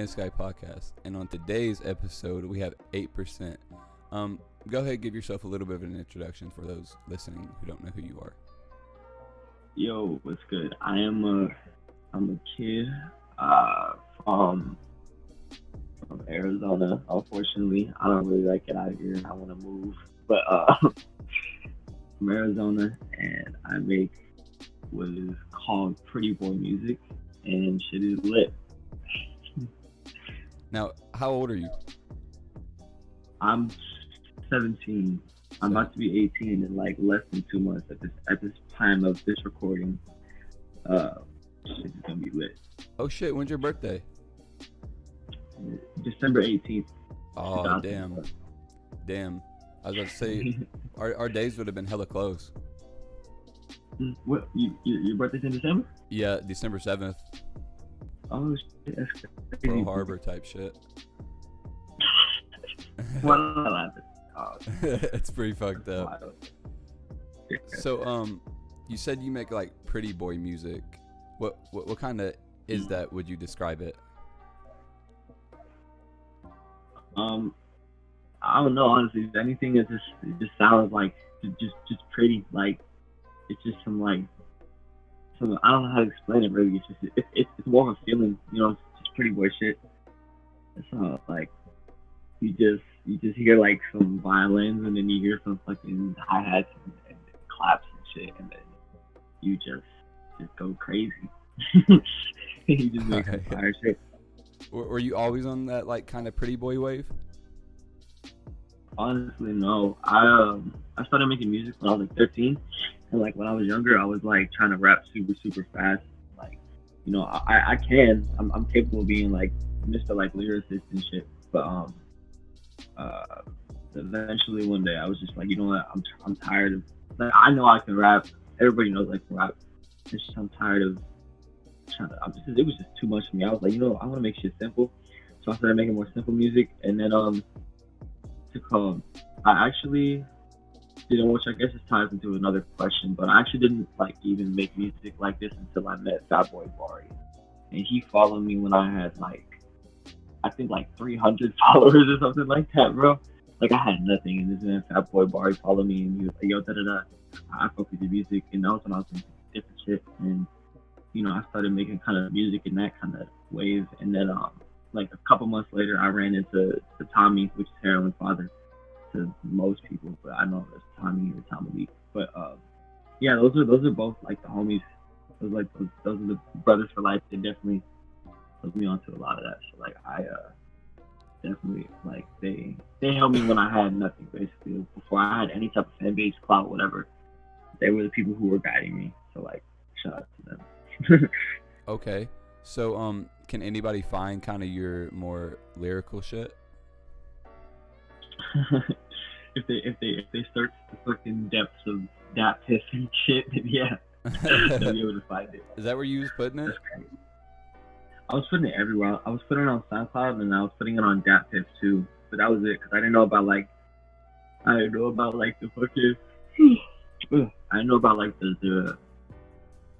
and Sky podcast. And on today's episode, we have 8%. Go ahead, give yourself a little bit of an introduction for those listening who don't know who you are. Yo, what's good? I'm a kid from Arizona. Unfortunately, I don't really like it out here. I want to move, but from Arizona, and I make what is called pretty boy music, and shit is lit. Now, how old are you? I'm 17. I'm about to be 18 in like less than 2 months at this time of this recording. Shit is gonna be lit. Oh shit, when's your birthday? December 18th. Oh damn. I was about to say our days would have been hella close. What? Your birthday's in December? Yeah, December 7th. Oh shit, that's crazy. Pearl Harbor type shit. Why not laughing? Oh, it's pretty fucked up. wild. So, you said you make like pretty boy music. What kind of is that? Would you describe it? I don't know, honestly. Anything that it just sounds like just pretty. Like it's just some I don't know how to explain it really. It's more of a feeling, It's just pretty boy shit. It's not like you just hear like some violins and then you hear some fucking hi hats and claps and shit, and then you just go crazy. You just make some fire shit. Were you always on that like kind of pretty boy wave? Honestly, no. I started making music when I was like 13, and like when I was younger, I was like trying to rap super fast. Like, I'm capable of being like Mr. like lyricist and shit. But eventually one day I was just like, you know what? I'm tired of. Like, I know I can rap. Everybody knows I can rap. It's just I'm tired of trying to. It was just too much for me. I was like, I want to make shit simple. So I started making more simple music, and then I actually didn't, which I guess it ties into another question, but I actually didn't like even make music like this until I met Fat Boy Bari, and he followed me when I had I think 300 followers or something like that, bro. Like I had nothing, and this man Fat Boy Bari followed me, and he was like, yo, I fuck with your music, and that was when I was doing different shit, and I started making kind of music in that kind of wave, and then like a couple months later, I ran into Tommy, which is Heroin's father to most people, but I know it's Tommy or Tommy. But yeah, those are both like the homies. Those are the brothers for life. They definitely put me onto a lot of that. So like I definitely like they helped me when I had nothing, basically. Before I had any type of fan base, clout, whatever. They were the people who were guiding me. So like shout out to them. Okay. So, can anybody find kind of your more lyrical shit? if they search the fucking depths of that piss and shit, then yeah, they'll be able to find it. Is that where you was putting it? I was putting it everywhere. I was putting it on SoundCloud, and I was putting it on DatPiff too. But that was it, because I didn't know about the fucking. I didn't know about like the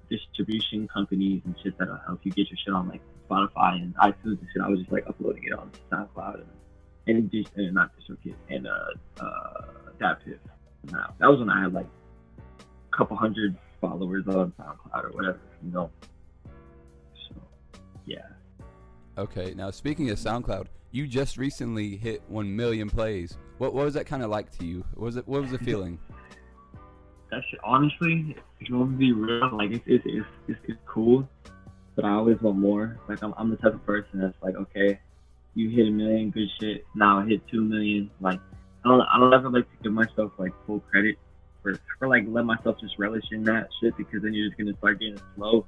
distribution companies and shit that'll help you get your shit on like Spotify and iTunes and shit. I was just like uploading it on SoundCloud and not DistroKid and DatPiff. Now that was when I had like a couple hundred followers on SoundCloud or whatever, So yeah. Okay, now speaking of SoundCloud, you just recently hit 1 million plays. What was that kind of like to you? What was the feeling? That shit, honestly, if you want to be real, like it's cool, but I always want more. Like I'm the type of person that's like, okay, you hit 1 million, good shit. Now I hit 2 million. Like I don't ever like to give myself like full credit for like let myself just relish in that shit, because then you're just gonna start getting slow.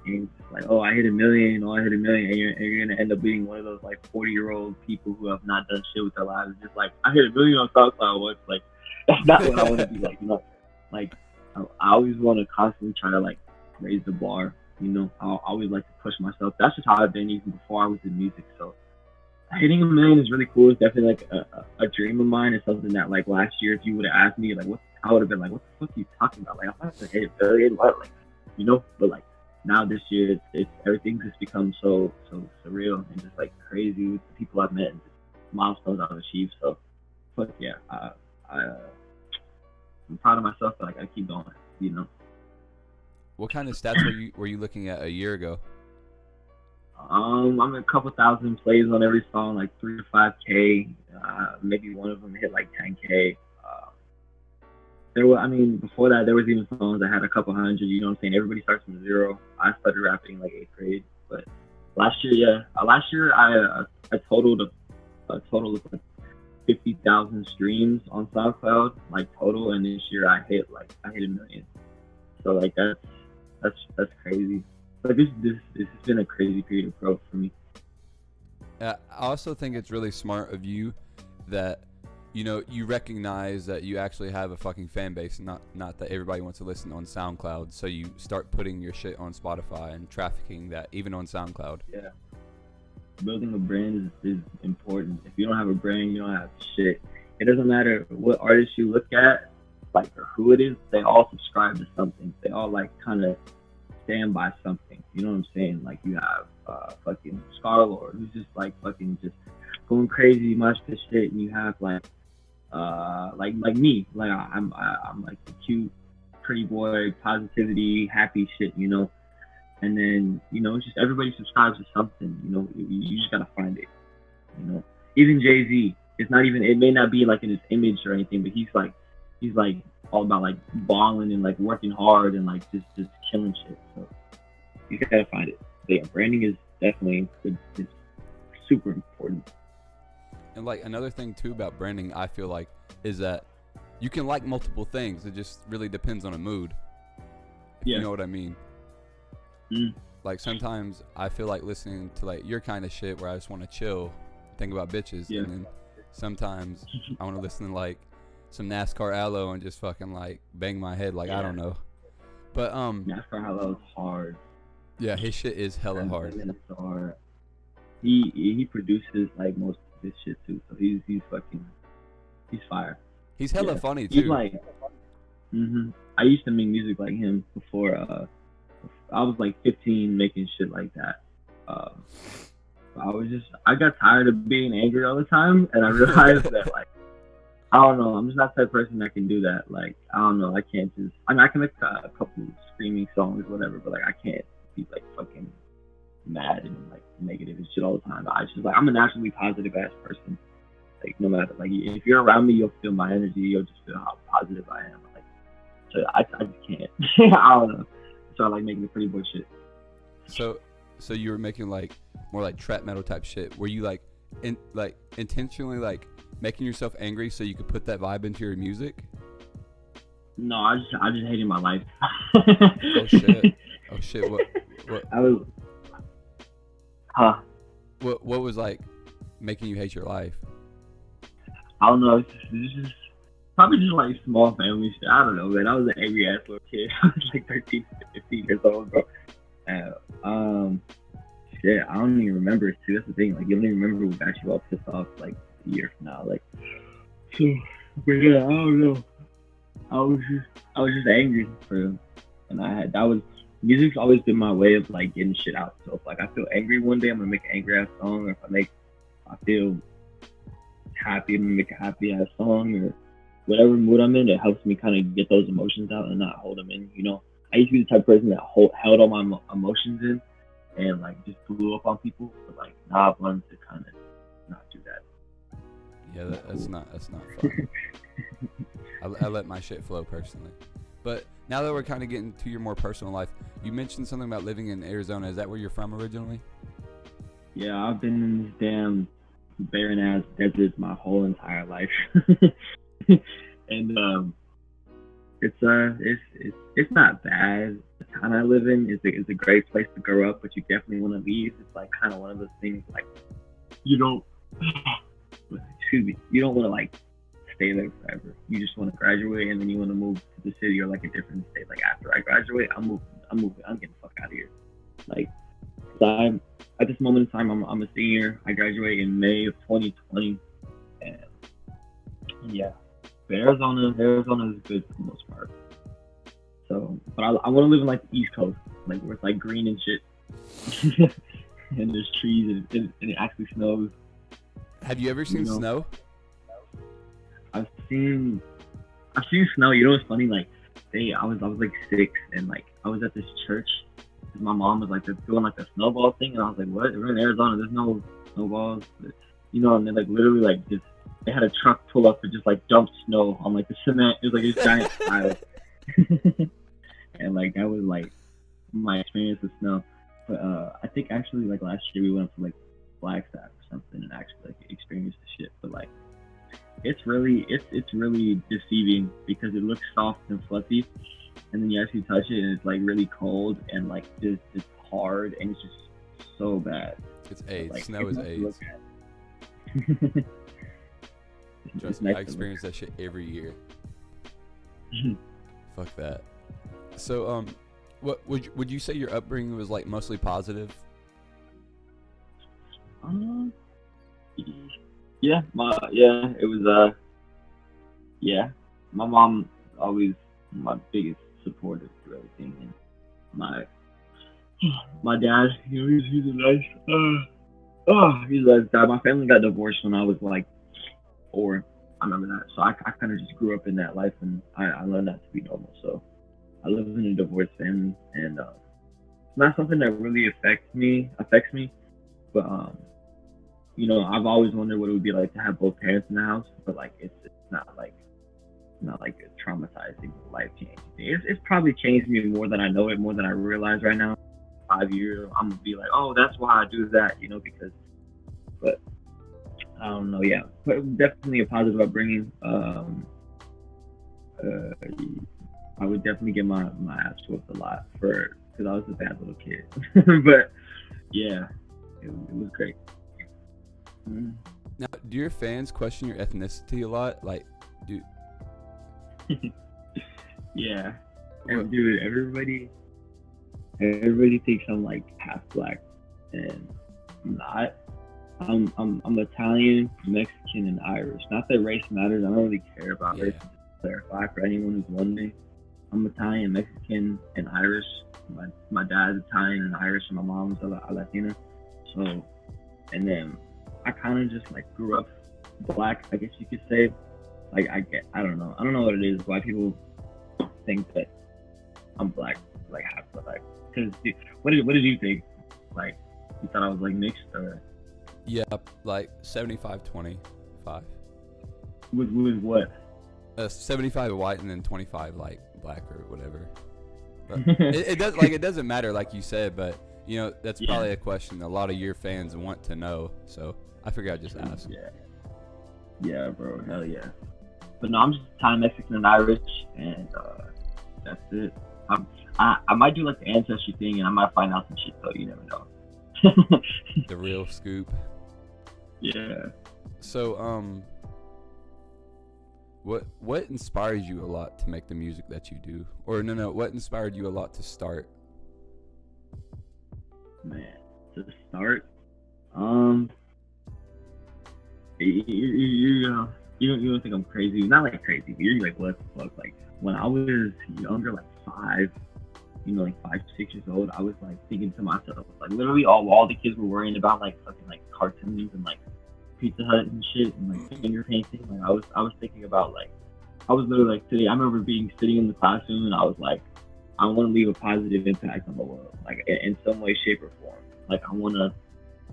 And it's just like, oh, I hit 1 million, and you're gonna end up being one of those like 40-year-old people who have not done shit with their lives. It's just like, I hit 1 million on SoundCloud once. Like that's not what I want to be like, Like, I always want to constantly try to, like, raise the bar, I always like to push myself. That's just how I've been even before I was in music. So, hitting 1 million is really cool. It's definitely, like, a dream of mine. It's something that, like, last year, if you would have asked me, like, I would have been like, what the fuck are you talking about? Like, I'm not going to hit 1 billion. What? Like, but, like, now this year, it's everything's just become so surreal and just like crazy with the people I've met and just milestones I've achieved. So, but yeah, I I'm proud of myself, but like I keep going, you know. What kind of stats were you looking at a year ago? I'm at a couple thousand plays on every song, like 3 to 5K. Maybe one of them hit like 10K. I mean, before that, there was even songs that had a couple hundred. You know what I'm saying? Everybody starts from zero. I started rapping in like 8th grade, but last year, yeah, last year I totaled a total of like 50,000 streams on SoundCloud, like total, and this year I hit a million. So like that's crazy. Like this has been a crazy period of growth for me. I also think it's really smart of you that you recognize that you actually have a fucking fan base, not that everybody wants to listen on SoundCloud. So you start putting your shit on Spotify and trafficking that even on SoundCloud. Yeah, building a brand is important. If you don't have a brand, you don't have shit. It doesn't matter what artist you look at, like, or who it is. They all subscribe to something. They all like kind of stand by something. You know what I'm saying? Like you have fucking Star-Lord, who's just like fucking just going crazy, much pit shit, and you have like me, like I'm like the cute, pretty boy, positivity, happy shit, you know. And then it's just everybody subscribes to something, you know. You just gotta find it, you know. Even Jay-Z, it may not be like in his image or anything, but he's like all about like balling and like working hard and like just killing shit. So you gotta find it. But yeah, branding is definitely is super important. And like another thing too about branding, I feel like, is that you can like multiple things. It just really depends on a mood. If you know what I mean. Like sometimes I feel like listening to like your kind of shit where I just want to chill, think about bitches, and then sometimes I want to listen to like some NASCAR Aloe and just fucking like bang my head, like I don't know. But NASCAR Aloe is hard. Yeah, his shit is hella hard. He produces like most of his shit too, so he's fire. He's hella funny too. He's like, I used to make music like him before. I was like 15 making shit like that. I got tired of being angry all the time, and I realized that like, I don't know, I'm just not the type of person that can do that. Like, I don't know, I can't just, I mean, I can make a couple screaming songs, whatever, but like, I can't be like fucking mad and like negative and shit all the time. I'm a naturally positive ass person. Like, no matter, like, if you're around me, you'll feel my energy, you'll just feel how positive I am. Like, so I just can't. I don't know. So I like making the pretty boy shit. So you were making like more like trap metal type shit. Were you like intentionally like making yourself angry so you could put that vibe into your music? No, I just hated my life. Oh shit! What? I was. Huh? What was like making you hate your life? I don't know. It's just probably just like small family shit. I don't know, man. I was an angry ass little kid. I was like 13, 15 years old, bro. Shit, I don't even remember it too. That's the thing. Like, you don't even remember what got you all pissed off like a year from now. Like, so, but yeah, I don't know. I was just angry for him, and music's always been my way of like getting shit out. So if like I feel angry one day, I'm gonna make an angry ass song. Or if I feel happy, I'm gonna make a happy ass song. Or whatever mood I'm in, it helps me kind of get those emotions out and not hold them in. You know, I used to be the type of person that held all my emotions in and like just blew up on people. But like now I've learned to kind of not do that. Yeah, that's not fun. I let my shit flow personally. But now that we're kind of getting to your more personal life, you mentioned something about living in Arizona. Is that where you're from originally? Yeah, I've been in this damn barren ass desert my whole entire life. And it's not bad. The town I live in is a great place to grow up, but you definitely want to leave. It's like kind of one of those things like you don't want to like stay there forever. You just want to graduate and then you want to move to the city or like a different state. Like after I graduate, I'm moving. I'm getting the fuck out of here. Like, I'm at this moment in time, I'm a senior. I graduate in May of 2020, and yeah, but Arizona is good for the most part. So So, but I want to live in like the East Coast, like where it's like green and shit, and there's trees and it actually snows. Have you ever seen snow? I've seen snow. You know what's funny? Like, I was like 6, and like I was at this church. My mom was like doing like a snowball thing, and I was like, "What? We're in Arizona. There's no snowballs." You know, and they like literally like just they had a truck pull up and just like dump snow on like the cement. It was like this giant pile, and like that was like my experience with snow. But I think actually like last year we went up to like Flagstaff or something and actually like experienced the shit. But like it's really deceiving because it looks soft and fluffy, and then you actually touch it and it's like really cold and like just it's hard and it's just so bad. It's AIDS. Like, snow is AIDS. Trust me, I experience that shit every year. Fuck that. So what would you say your upbringing was like mostly positive? Yeah, it was yeah. My mom always my biggest supporter through everything, and my dad, he's a nice guy. My family got divorced when I was like 4. I remember that, so I kind of just grew up in that life, and I learned that to be normal. So I live in a divorced family, and it's not something that really affects me, but you know, I've always wondered what it would be like to have both parents in the house, but like it's not like a traumatizing, life changing thing. It's probably changed me more than I know it, more than I realize right now. 5 years, I'm gonna be like, oh, that's why I do that, you know, because. But I don't know, yeah, but definitely a positive upbringing. I would definitely get my ass whooped a lot because I was a bad little kid, but yeah, it was great. Now, do your fans question your ethnicity a lot? Like, do? Yeah, dude. Everybody thinks I'm like half black, and I'm not. I'm Italian, Mexican, and Irish. Not that race matters. I don't really care about race. To clarify for anyone who's wondering, I'm Italian, Mexican, and Irish. My dad's Italian and Irish, and my mom's a Latina. So, and then I kind of just like grew up black, I guess you could say. Like I don't know what it is. Why people think that I'm black, like half black. Because what did you think? Like, you thought I was like mixed or? Yeah, like 75-25. With what? 75 white and then 25 like black or whatever. But it doesn't matter like you said, but you know that's probably a question a lot of your fans want to know. So I figured I'd just ask. Yeah, bro, hell yeah. But no, I'm just Italian, Mexican, and Irish, and that's it. I might do like the ancestry thing, and I might find out some shit though. You never know. The real scoop. Yeah. So what inspires you a lot to make the music that you do? Or no, what inspired you a lot to start? Man, to start, you don't think I'm crazy? Not like crazy, but you're like, what the fuck? Like when I was younger, like 5, like 5, 6 years old, I was like thinking to myself, like literally all the kids were worrying about like fucking like cartoons and like Pizza Hut and shit and like finger painting. Like I was thinking about like I was literally like sitting. I remember sitting in the classroom and I was like, I want to leave a positive impact on the world, like in some way, shape, or form. Like I want to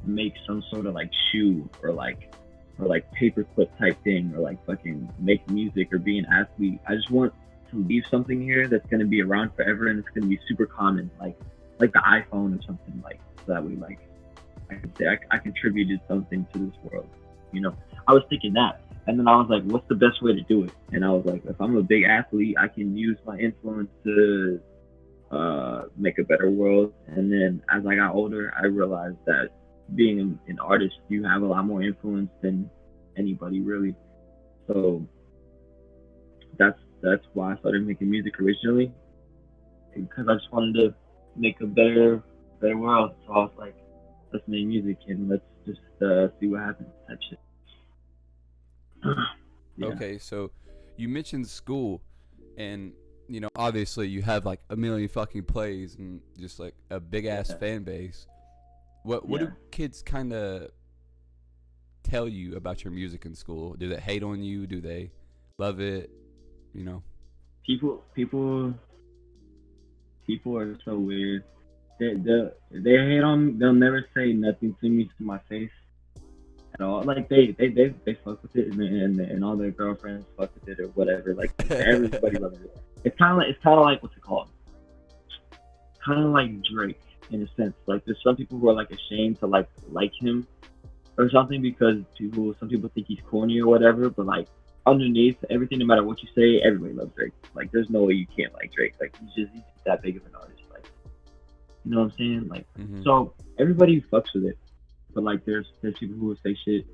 make some sort of like shoe or like paperclip type thing or like fucking make music or be an athlete. I just want to leave something here that's going to be around forever and it's going to be super common, like the iPhone or something, like so that way like I could say I contributed something to this world. I was thinking that, and then I was like, what's the best way to do it? And I was like, if I'm a big athlete, I can use my influence to make a better world. And then as I got older, I realized that being an artist, you have a lot more influence than anybody really. So that's why I started making music originally, because I just wanted to make a better world. So I was like, let's make music and let's just see what happens type shit. Yeah. Okay, so you mentioned school, and obviously you have like a million fucking plays and just like a big ass fan base. What do kids kind of tell you about your music in school? Do they hate on you? Do they love it? People are so weird. They hate on me. They'll never say nothing to me to my face at all. Like they fuck with it, and all their girlfriends fuck with it or whatever. Like everybody loves it. It's kind of like what's it called? Kind of like Drake in a sense. Like there's some people who are like ashamed to like him or something because some people think he's corny or whatever. But like underneath everything, no matter what you say, everybody loves Drake. Like there's no way you can't like Drake. Like he's just that big of an artist. Like you know what I'm saying? Like so everybody fucks with it. But like there's people who will say shit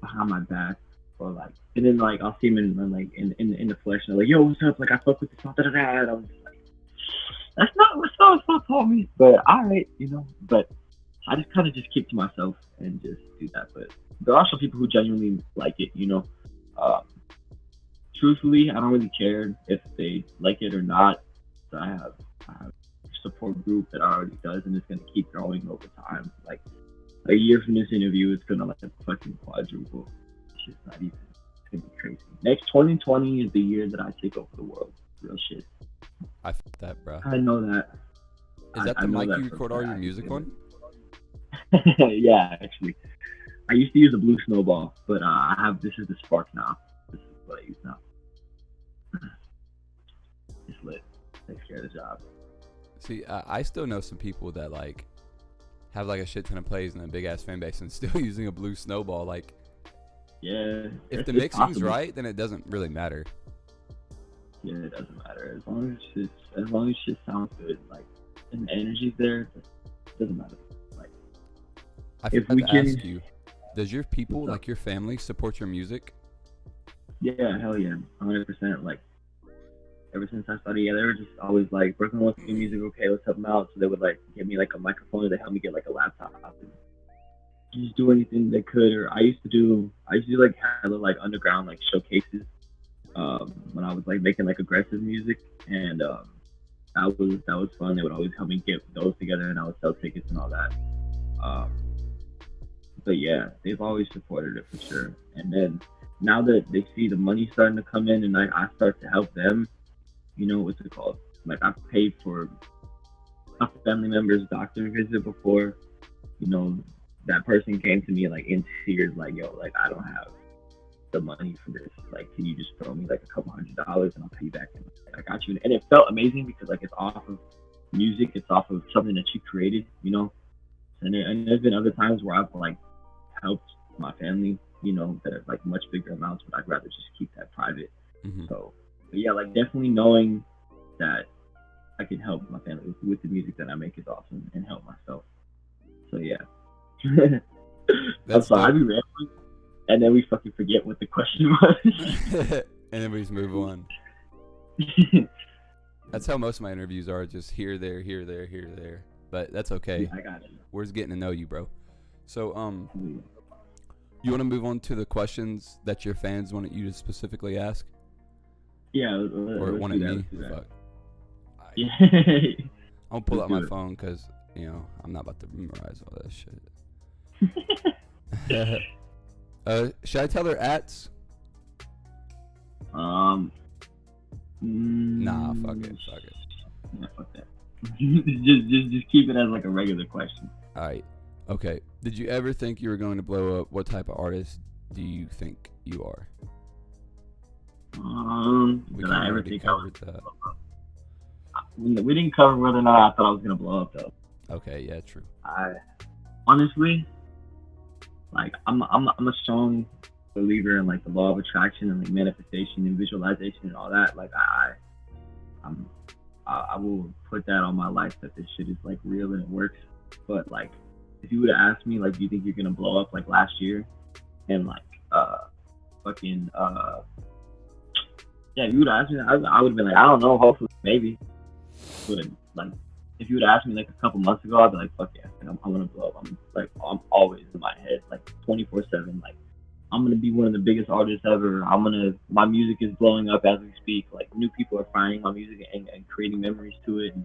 behind my back or like, and then like I'll see them in the flesh and they're like, yo, what's up? Like I fuck with this, da da da. And I'm just like, that's not what's up, homie. But alright, But I just kind of just keep to myself and just do that. But there are some people who genuinely like it, Truthfully, I don't really care if they like it or not. So I have a support group that already does, and it's gonna keep growing over time. Like a year from this interview, it's gonna like fucking quadruple. It's just not even. It's gonna be crazy. Next 2020 is the year that I take over the world. Real shit. I feel that, bro. I know that. Is that the mic you record all your music on? Yeah, actually. I used to use a Blue Snowball, but this is the Spark now. This is what I use now. It's lit. Takes care of the job. See, I still know some people that like have like a shit ton of plays and a big ass fan base and still using a Blue Snowball. Like, yeah, if the mixing's right, then it doesn't really matter. Yeah, it doesn't matter as long as shit sounds good. Like, and the energy's there, it doesn't matter. Like, I forgot to ask you, does your people, like your family, support your music? Yeah, hell yeah, 100%. Like, ever since I started, they were just always like, Brooklyn wants to do music, okay, let's help them out. So they would like give me like a microphone, or they help me get like a laptop and just do anything they could. Or I used to do like hella like underground like showcases when I was like making like aggressive music, and that was fun. They would always help me get those together, and I would sell tickets and all that. But yeah, they've always supported it for sure. And then now that they see the money starting to come in, and I start to help them, what's it called? Like I've paid for a family member's doctor visit before. That person came to me like in tears, like, yo, like I don't have the money for this. Like, can you just throw me like a couple $100 and I'll pay you back? And I got you. And it felt amazing because like it's off of music, it's off of something that you created, And there's been other times where I've like helped my family, that are like much bigger amounts, but I'd rather just keep that private. So, but yeah, like definitely knowing that I can help my family with the music that I make is awesome, and help myself. So yeah. I'm sorry, I be rambling, and then we fucking forget what the question was. And then we just move on. That's how most of my interviews are, just here, there, here, there, here, there. But that's okay. Yeah, I got it. We're just getting to know you, bro. So, you want to move on to the questions that your fans wanted you to specifically ask? Yeah, or wanted me? Fuck. Yeah. I'll pull out my phone because, I'm not about to memorize all that shit. Should I tell their ats? Nah, fuck it. Yeah, fuck that. just keep it as like a regular question. Alright. Okay. Did you ever think you were going to blow up? What type of artist do you think you are? Did I ever think I would that? We didn't cover whether or not I thought I was gonna blow up though. Okay, yeah, true. I honestly, like, I'm a strong believer in like the law of attraction and like manifestation and visualization and all that. Like I will put that on my life that this shit is like real and it works. But like, if you would have asked me like, do you think you're gonna blow up like last year? And like, yeah, if you would have asked me, I would have been like, I don't know, hopefully, maybe. But like, if you would have asked me like a couple months ago, I'd be like, fuck yeah, I'm gonna blow up. I'm always in my head, like 24/7, like I'm gonna be one of the biggest artists ever. My music is blowing up as we speak. Like new people are finding my music and creating memories to it. And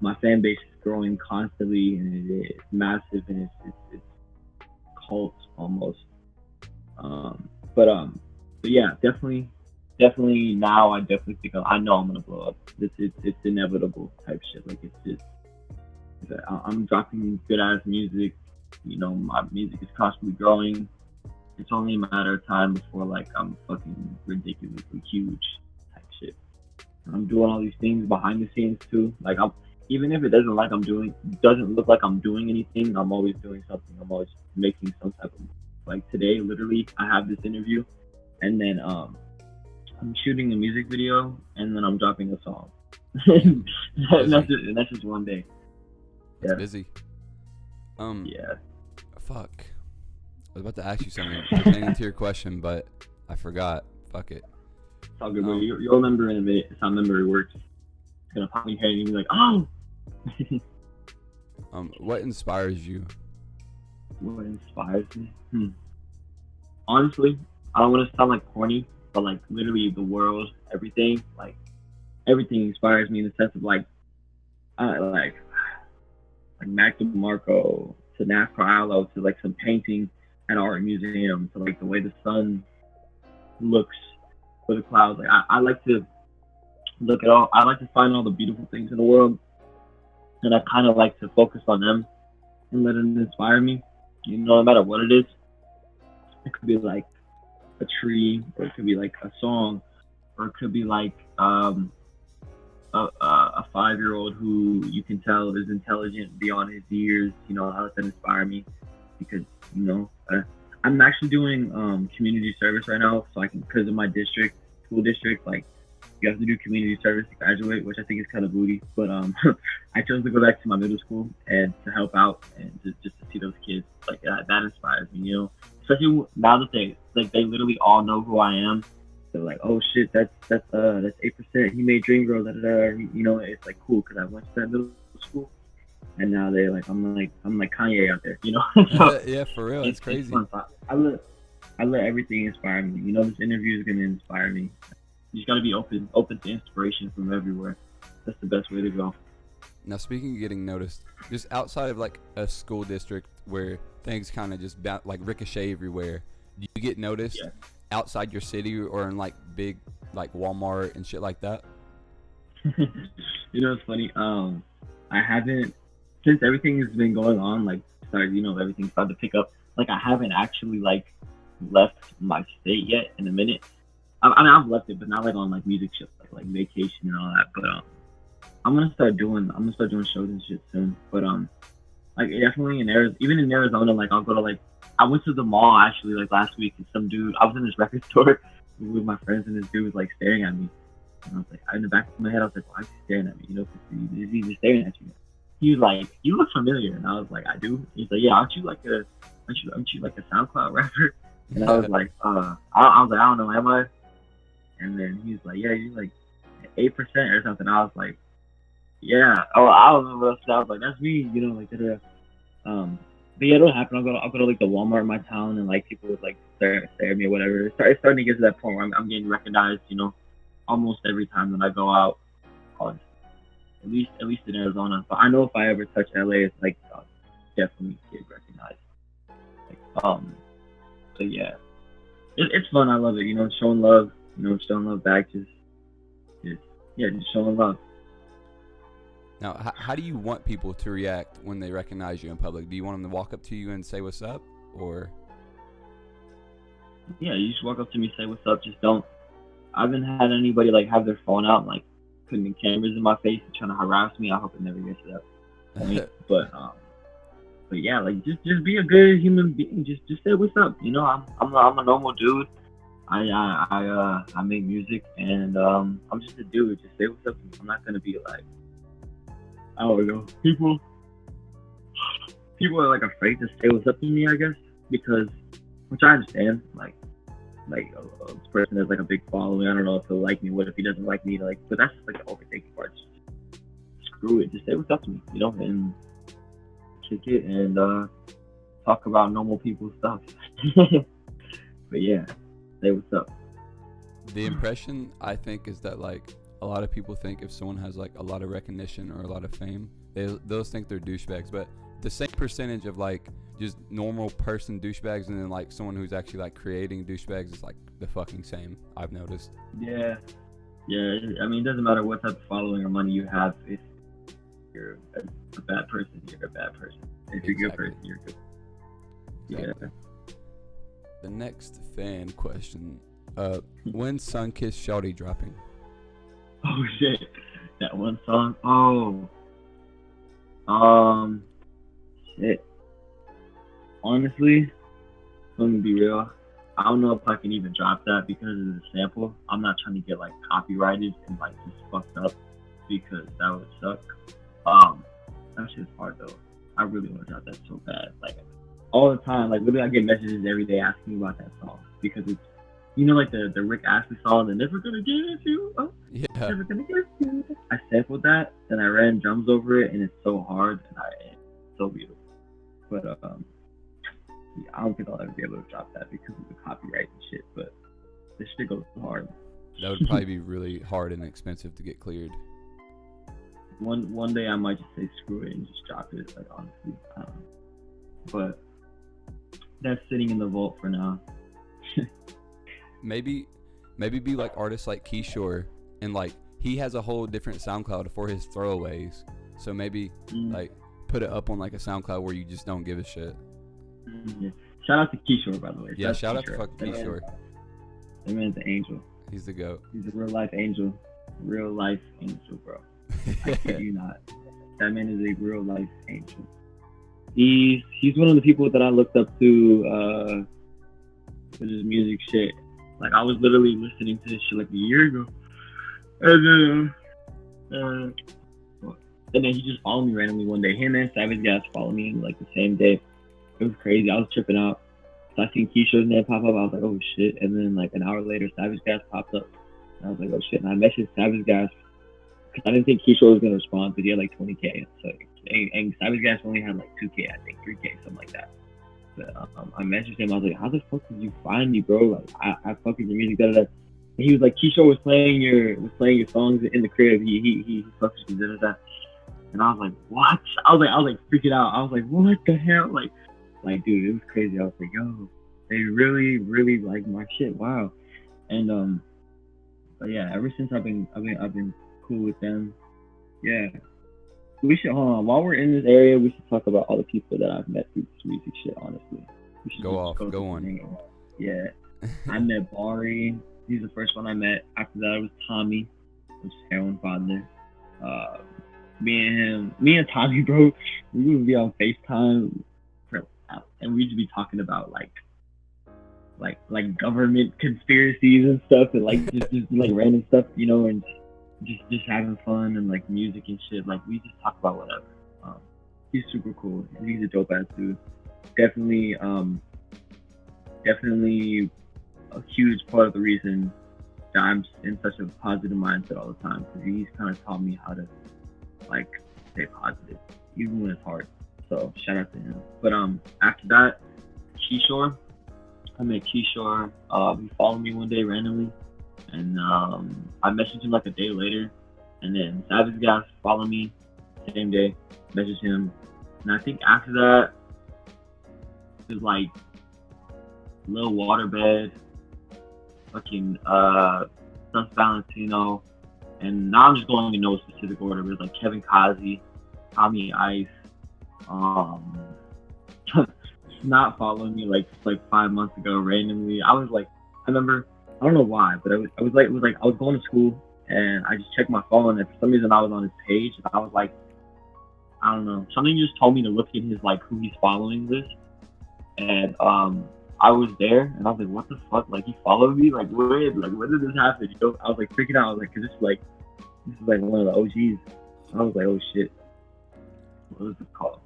my fan base is growing constantly, and it's massive, and it's cult almost. Um, but um, but yeah, definitely now I definitely think I know I'm gonna blow up. It's inevitable type shit. Like it's just I'm dropping good ass music. You know, my music is constantly growing. It's only a matter of time before like I'm fucking ridiculously huge type shit. And I'm doing all these things behind the scenes too. Like I'm even if it doesn't look like I'm doing anything, I'm always doing something. I'm always making some type of like today, literally I have this interview and then I'm shooting a music video and then I'm dropping a song. and that's just one day. It's busy. Yeah. Fuck. I was about to ask you something pertaining to your question, but I forgot. Fuck it. It's all good, bro. You'll remember in a minute. It's how memory works. It's gonna pop in your head and you'll be like, oh. What inspires you? What inspires me? Honestly, I don't want to sound like corny, but like literally the world, everything, like everything inspires me in the sense of like Mac DeMarco to NASCAR Aloe to like some painting at art museum to like the way the sun looks for the clouds. Like I like to look at all. I like to find all the beautiful things in the world, and I kind of like to focus on them and let them inspire me. You know, no matter what it is, it could be like a tree, or it could be like a song, or it could be like a 5-year-old who you can tell is intelligent beyond his years. You know, I let that inspire me because you know I'm actually doing community service right now, so I can because of my school district, like you have to do community service to graduate, which I think is kind of booty. But I chose to go back to my middle school and to help out and just to see those kids. Like that inspires me, you know. Especially now that they literally all know who I am. They're like, oh shit, that's 8%. He made Dream Girl. Da, da, da. You know, it's like cool because I went to that middle school, and now they're like, I'm like Kanye out there, you know. So, yeah, for real, it's crazy. I let everything inspire me. You know, this interview is gonna inspire me. You just gotta be open to inspiration from everywhere. That's the best way to go. Now, speaking of getting noticed, just outside of like a school district where things kind of just like ricochet everywhere, do you get noticed outside your city or in like big like Walmart and shit like that? You know, it's funny. I haven't since everything has been going on. Like, everything started to pick up. Like, I haven't actually like left my state yet in a minute. I mean, I've left it, but not like on like music shit, like vacation and all that. But I'm gonna start doing shows and shit soon. But like definitely even in Arizona, like I'll go to like I went to the mall actually like last week and some dude I was in this record store with my friends and this dude was like staring at me. And I was like in the back of my head I was like, why is he staring at me? You know, because he's just staring at you. He was like, you look familiar, and I was like, I do. He's like, yeah, aren't you like a SoundCloud rapper? And I was like, I was like, I don't know, am I? And then he was like, yeah, you're like 8% or something. I was like, yeah. Oh, I don't know what else. I was like, that's me, you know, like that. But yeah, it'll happen. I'll go to like the Walmart in my town, and like people would like stare at me or whatever. It's starting to get to that point where I'm getting recognized, you know, almost every time that I go out. At least in Arizona. But I know if I ever touch LA, it's like I'll definitely get recognized. Like, but yeah, it's fun. I love it. You know, showing love. You know, showing love back. Just showing love. Now, how do you want people to react when they recognize you in public? Do you want them to walk up to you and say what's up, or? Yeah, you just walk up to me, say what's up. Just don't. I haven't had anybody like have their phone out and like putting cameras in my face and trying to harass me. I hope it never gets to that point. But yeah, like just be a good human being. Just say what's up. You know, I'm a normal dude. I make music and I'm just a dude. Just say what's up. I'm not gonna be like, I don't know. People are like afraid to say what's up to me, I guess, because which I understand. Like a person has like a big following. I don't know if he'll like me. What if he doesn't like me? Like, but that's just like the overthinking part. Just screw it. Just say what's up to me, you know, and kick it and talk about normal people stuff. But yeah, say what's up. The impression I think is that like a lot of people think if someone has like a lot of recognition or a lot of fame, they'll think they're douchebags. But the same percentage of like just normal person douchebags and then like someone who's actually like creating douchebags is like the fucking same. I've noticed. Yeah, yeah. I mean, it doesn't matter what type of following or money you have. If you're a bad person, you're a bad person. If you're a good person, you're good. Exactly. Yeah. The next fan question: when's Sunkiss Shawty dropping? Oh shit, that one song. Shit. Honestly, let me be real. I don't know if I can even drop that because of the sample. I'm not trying to get like copyrighted and like just fucked up because that would suck. That shit's hard though. I really want to drop that so bad. Like all the time, like literally I get messages every day asking me about that song because it's, you know, like the Rick Astley song, the Never Gonna Get You. Oh, yeah. Never Gonna Get You. I sampled that and I ran drums over it and it's so hard and it's so beautiful. But yeah, I don't think I'll ever be able to drop that because of the copyright and shit. But this shit goes hard. That would probably be really hard and expensive to get cleared. One day I might just say screw it and just drop it. Like honestly, but that's sitting in the vault for now. Maybe be like artists like Kishore, and like he has a whole different SoundCloud for his throwaways. So maybe like put it up on like a SoundCloud where you just don't give a shit. Yeah. Shout out to Kishore, by the way. Yeah, shout out to fucking Kishore. That man's an angel. He's the GOAT. He's a real life angel. Real life angel, bro. I kid you not. That man is a real life angel. He's one of the people that I looked up to with his music shit. Like I was literally listening to this shit like a year ago, and then he just followed me randomly one day. Him and Savage Gas followed me like the same day. It was crazy. I was tripping out. So I seen Keisha's name pop up. I was like, oh shit. And then like an hour later, Savage Gas popped up. And I was like, oh shit. And I messaged Savage Gas because I didn't think Keisha was gonna respond because he had like 20K. So and Savage Gas only had like 2K, I think 3K, something like that. But I messaged him. I was like, how the fuck did you find me, bro? Like I fuck with your music. Da, da, da. And he was like, Keisha was playing your songs in the crib. He fucks with you. Da, da, da. And I was like, what? I was like freaking out. I was like, what the hell? Like, dude, it was crazy. I was like, yo, they really, really like my shit. Wow. And but yeah, ever since I've been cool with them. Yeah, we should hold on. While we're in this area, we should talk about all the people that I've met through this music shit. Honestly, we should go on. Yeah, I met Bari. He's the first one I met. After that, it was Tommy, which is Heroin Father. Me and Tommy, bro, we would be on FaceTime. And we'd be talking about like government conspiracies and stuff, and like just like random stuff, you know, and just having fun and like music and shit. Like we just talk about whatever. He's super cool. He's a dope ass dude. Definitely a huge part of the reason that I'm in such a positive mindset all the time, because he's kind of taught me how to like stay positive even when it's hard. So shout out to him. But after that, Kishore. I met Kishore. He followed me one day randomly, and I messaged him like a day later. And then Savage Gas followed me same day. Messaged him, and I think after that it was like Lil Waterbed, fucking Sus Valentino, and now I'm just going in no specific order. But it's like Kevin Kazi, Tommy Ice. Not following me like 5 months ago randomly. I was like, I remember, I don't know why, but I was going to school and I just checked my phone, and for some reason I was on his page, and I was like, I don't know, something just told me to look in his like who he's following list, and I was there and I was like, what the fuck, like he followed me, like when did this happen? You know, I was like freaking out. I was like, cause this is like one of the OGs. I was like, oh shit, what was it called?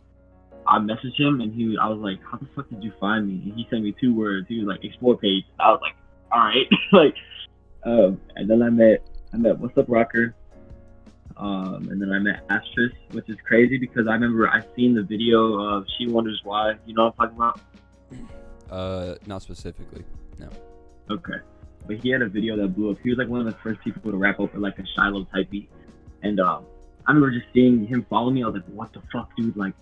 I messaged him and I was like, how the fuck did you find me? And he sent me 2 words. He was like, explore page. I was like, all right. Like, and then I met What's Up Rocker. And then I met Astrus, which is crazy because I remember I seen the video of She Wonders Why. You know what I'm talking about? Not specifically. No. Okay. But he had a video that blew up. He was like one of the first people to rap over like a Shiloh type beat. And I remember just seeing him follow me. I was like, what the fuck, dude? Like,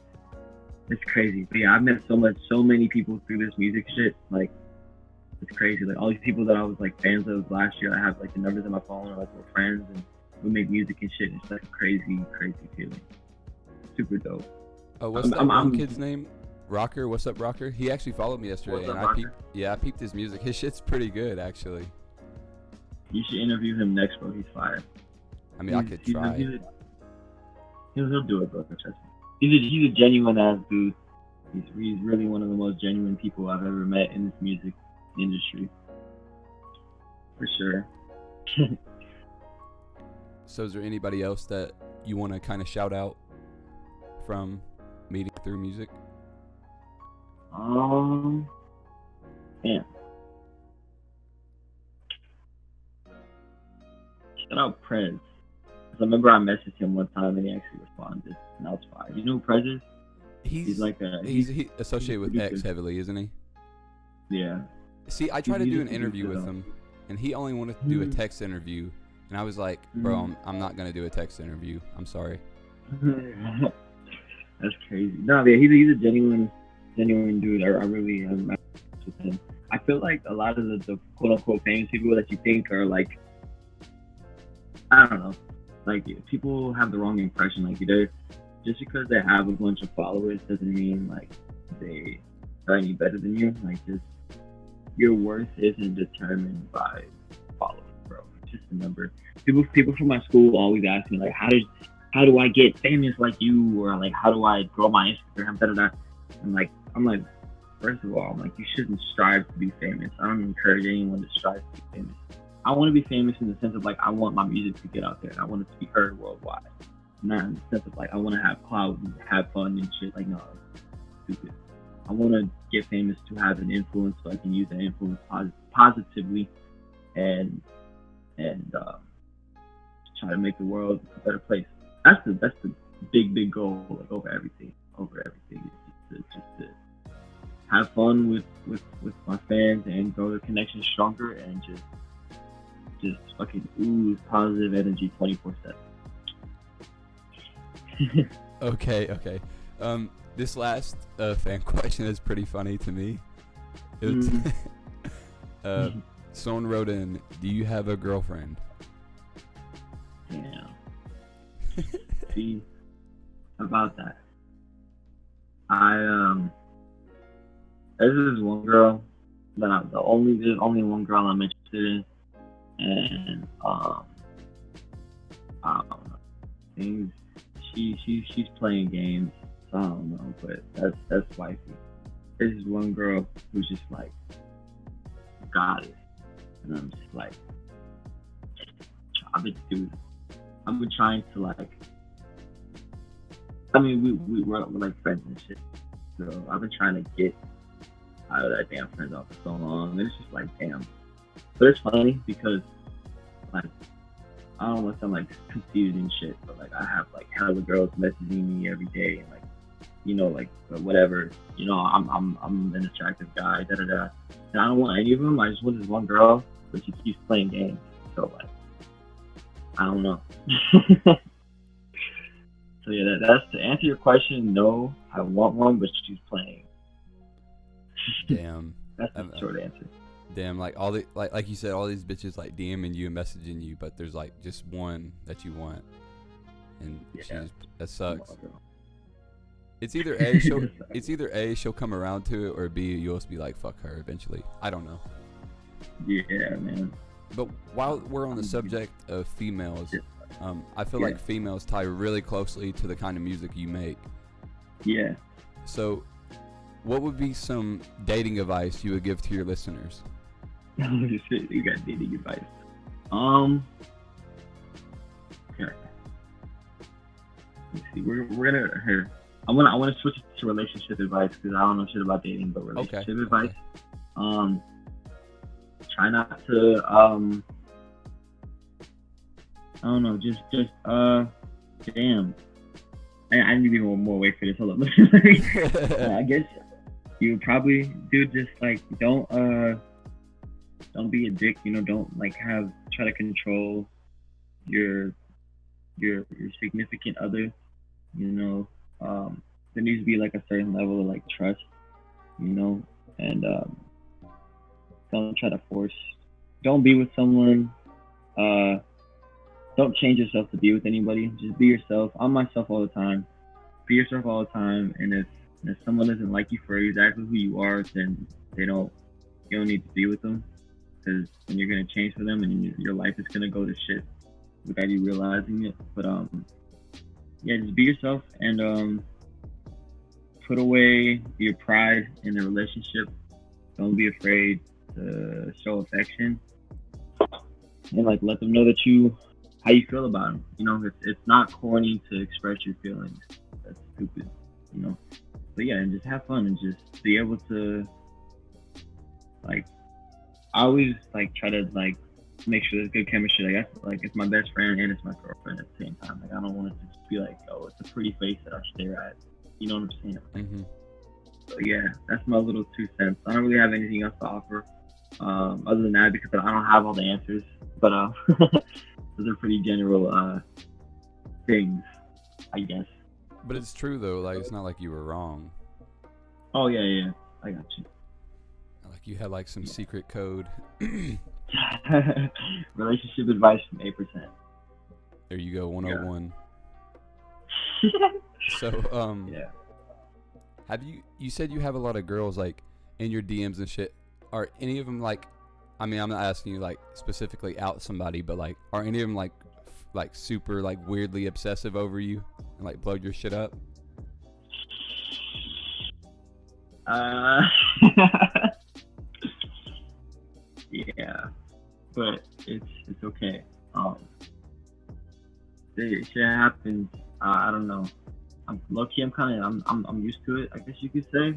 it's crazy. But yeah, I've met so many people through this music shit. Like, it's crazy. Like, all these people that I was like fans of last year, I have like the numbers in my phone, or like we're friends and we make music and shit. It's like a crazy, crazy feeling. Super dope. Oh, what's that one kid's name? Rocker. What's up, Rocker? He actually followed me yesterday, and I peeped his music. His shit's pretty good, actually. You should interview him next, bro. He's fire. I mean, I could try. He'll do it, bro. Trust me. He's a genuine ass dude. He's really one of the most genuine people I've ever met in this music industry. For sure. So is there anybody else that you want to kind of shout out from meeting through music? Yeah. Shout out Prez. I remember I messaged him one time and he actually responded, and that was fine. You know who Prez is? He's like he's associated with X heavily, isn't he? Yeah. See, I tried to do an interview with him, and he only wanted to do a text interview, and I was like, bro, I'm not gonna do a text interview. I'm sorry. That's crazy. No, yeah, he's a genuine dude. I really am with him. I feel like a lot of the quote unquote famous people that you think are like, I don't know, like people have the wrong impression. Like just because they have a bunch of followers doesn't mean like they are any better than you. Like just your worth isn't determined by followers, bro. It's just a number. People from my school always ask me like, how do I get famous like you, or like how do I grow my Instagram? Da da da. I'm like, first of all, you shouldn't strive to be famous. I don't encourage anyone to strive to be famous. I want to be famous in the sense of like I want my music to get out there and I want it to be heard worldwide. Not in the sense of like I want to have clout and have fun and shit. Like no, it's stupid. I want to get famous to have an influence so I can use that influence positively and try to make the world a better place. That's the big goal, like over everything. It's just to have fun with my fans and grow the connection stronger and just fucking ooze positive energy 24/7. Okay. This last fan question is pretty funny to me. Someone wrote in, "Do you have a girlfriend?" Yeah. See, about that. There's one girl that there's only one girl I'm interested in, and I don't know. She's playing games, so I don't know, but that's wifey. There's one girl who's just like goddess, and I'm just like, I've been trying to like. I mean, we're like friends and shit. So I've been trying to get out of that damn friend off for so long. And it's just like, damn. But it's funny because, like, I don't want to sound like conceited and shit, but like I have like hella girls messaging me every day and like, you know, like whatever. You know, I'm an attractive guy. Da da da. And I don't want any of them. I just want this one girl, but she keeps playing games. So like, I don't know. So yeah, that's to answer your question. No, I want one, but she's playing. Damn. That's the short answer. Damn, like all the like you said, all these bitches like DMing you and messaging you, but there's like just one that you want, and that sucks. It's either A, she'll come around to it, or B, you'll just be like, fuck her eventually. I don't know. Yeah, man. But while we're on the subject of females, I feel like females tie really closely to the kind of music you make. Yeah. So, what would be some dating advice you would give to your listeners? You got dating advice. Okay. Let's see. We're gonna here. I want to switch it to relationship advice because I don't know shit about dating, but relationship advice. Okay. Try not to I don't know, just damn. I need to be more awake for this. Hold up. I guess you probably, dude, just like don't be a dick. Don't like have try to control your your significant other. You know, there needs to be like a certain level of like trust. You know, and don't try to force. Don't be with someone. Uh, don't change yourself to be with anybody. Just be yourself. I'm myself all the time. Be yourself all the time. And if someone doesn't like you for exactly who you are, then they don't. You don't need to be with them because then you're gonna change for them, and your life is gonna go to shit without you realizing it. But yeah, just be yourself and put away your pride in the relationship. Don't be afraid to show affection and like let them know that you how you feel about them. It's not corny to express your feelings. That's stupid. But yeah, and just have fun and just be able to like. I always like try to like make sure there's good chemistry. Like that's like it's my best friend and it's my girlfriend at the same time. Like I don't want it to just be like, oh, it's a pretty face that I stare at. You know what I'm saying? Mm-hmm. So yeah, that's my little 2 cents. I don't really have anything else to offer. Other than that, because I don't have all the answers. But those are pretty general things, I guess. But it's true though. Like it's not like you were wrong. Oh yeah, I got you. Like you had like some secret code. Relationship advice from 8%. There you go, 101. So yeah. Have you said you have a lot of girls like in your DMs and shit. Are any of them like, I mean, I'm not asking you like specifically out somebody, but like are any of them like super like weirdly obsessive over you and like blow your shit up? Yeah, but it's okay. Shit happens. I don't know. I'm low key. I'm used to it. I guess you could say.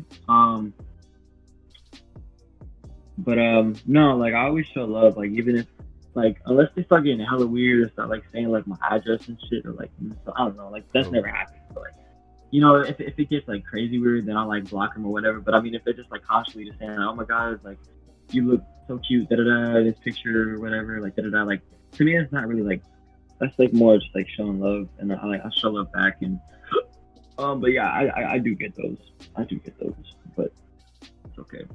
But no, like I always show love. Like even if like unless they start getting hella weird and start like saying like my address and shit or like I don't know. Like that's never happened. But like if it gets like crazy weird, then I'll like block them or whatever. But I mean, if they're just like constantly just saying, oh my god, like you look so cute, da da da, this picture or whatever, like da da da, like to me it's not really like that's like more just like showing love, and I show love back, and but yeah, I do get those, but it's okay.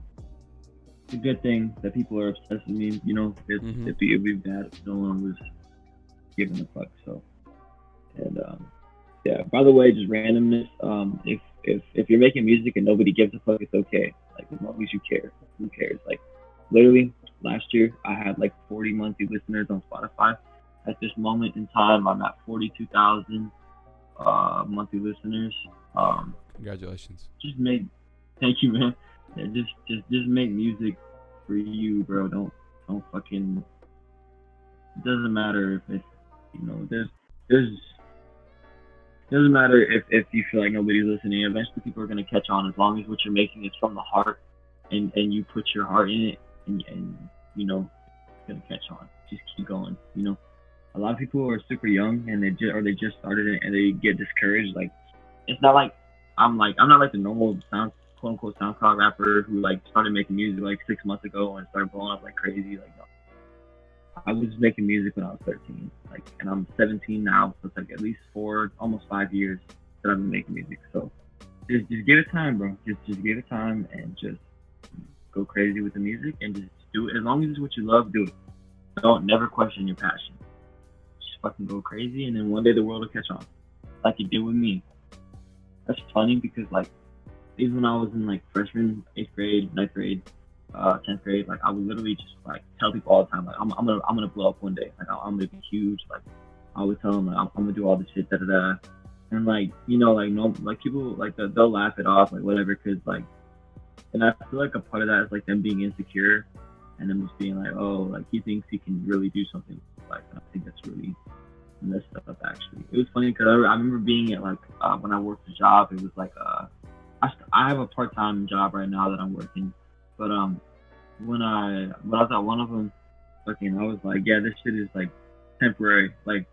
It's a good thing that people are obsessed with me, it'd be bad if no one was giving a fuck. So, and yeah. By the way, just randomness. If you're making music and nobody gives a fuck, it's okay. Like as long as you care, who cares? Like literally last year, I had like 40 monthly listeners on Spotify. At this moment in time, I'm at 42,000 monthly listeners. Congratulations. Thank you, man. Yeah, just make music for you, bro. Don't fucking. It doesn't matter if there's doesn't matter if you feel like nobody's listening. Eventually, people are gonna catch on as long as what you're making is from the heart, and you put your heart in it, and it's gonna catch on. Just keep going. A lot of people are super young and they just started it and they get discouraged. Like it's not like I'm not like the normal quote unquote SoundCloud rapper who like started making music like 6 months ago and started blowing up like crazy. Like no. I was making music when I was 13, like, and I'm 17 now, so it's like at least almost 5 years that I've been making music. So just give it time, bro. Just give it time and just go crazy with the music and just do it. As long as it's what you love, do it. Don't never question your passion. Just fucking go crazy, and then one day the world will catch on, like it did with me. That's funny because like even when I was in like freshman, 8th grade, 9th grade, 10th grade, like I would literally just like tell people all the time, like I'm gonna blow up one day, like I'm gonna be huge. Like I would tell them like I'm gonna do all this shit, da da da, and like like no, like people like they'll laugh it off, like whatever, cause like, and I feel like a part of that is like them being insecure, and them just being like, oh, like he thinks he can really do something, like I think that's really messed up. Actually, it was funny because I remember being at like when I worked a job, it was like I have a part-time job right now that I'm working. But when I was at one of them, fucking, I was like, yeah, this shit is like temporary. Like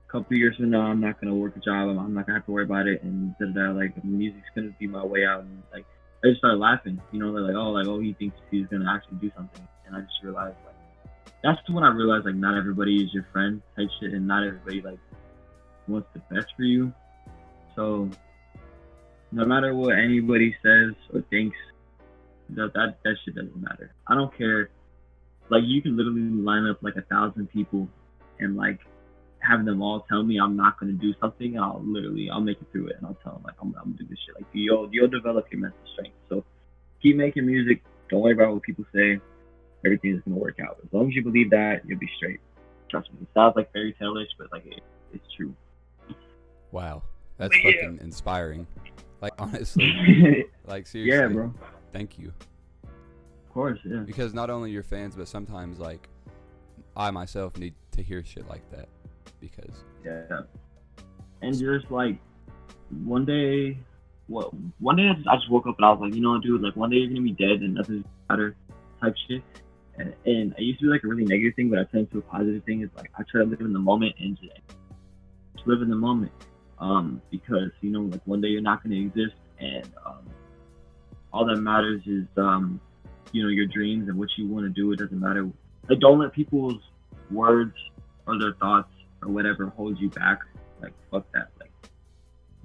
a couple of years from now, I'm not gonna work a job. I'm not gonna have to worry about it. And like music's gonna be my way out. And like I just started laughing. You know, they're like, oh, he thinks he's gonna actually do something, and I just realized like that's when I realized like not everybody is your friend type shit, and not everybody like wants the best for you. So no matter what anybody says or thinks, that shit doesn't matter. I don't care. Like you can literally line up like 1,000 people and like have them all tell me I'm not gonna do something, and I'll make it through it, and I'll tell them like I'm gonna do this shit. Like you'll develop your mental strength. So keep making music. Don't worry about what people say. Everything is gonna work out. As long as you believe that, you'll be straight. Trust me. It sounds like fairy tale-ish, but like it's true. Wow, that's fucking inspiring. Like honestly, like seriously. Yeah, bro. Thank you. Of course, yeah. Because not only your fans, but sometimes like I myself need to hear shit like that. Because yeah, and just like one day I just woke up and I was like, you know, dude, like one day you're gonna be dead and nothing's matter type shit. And I used to be like a really negative thing, but I turned to a positive thing. It's like I try to live in the moment and just live in the moment. Because you know, like one day you're not gonna exist, and all that matters is you know, your dreams and what you want to do. It doesn't matter. Like don't let people's words or their thoughts or whatever hold you back. Like fuck that. Like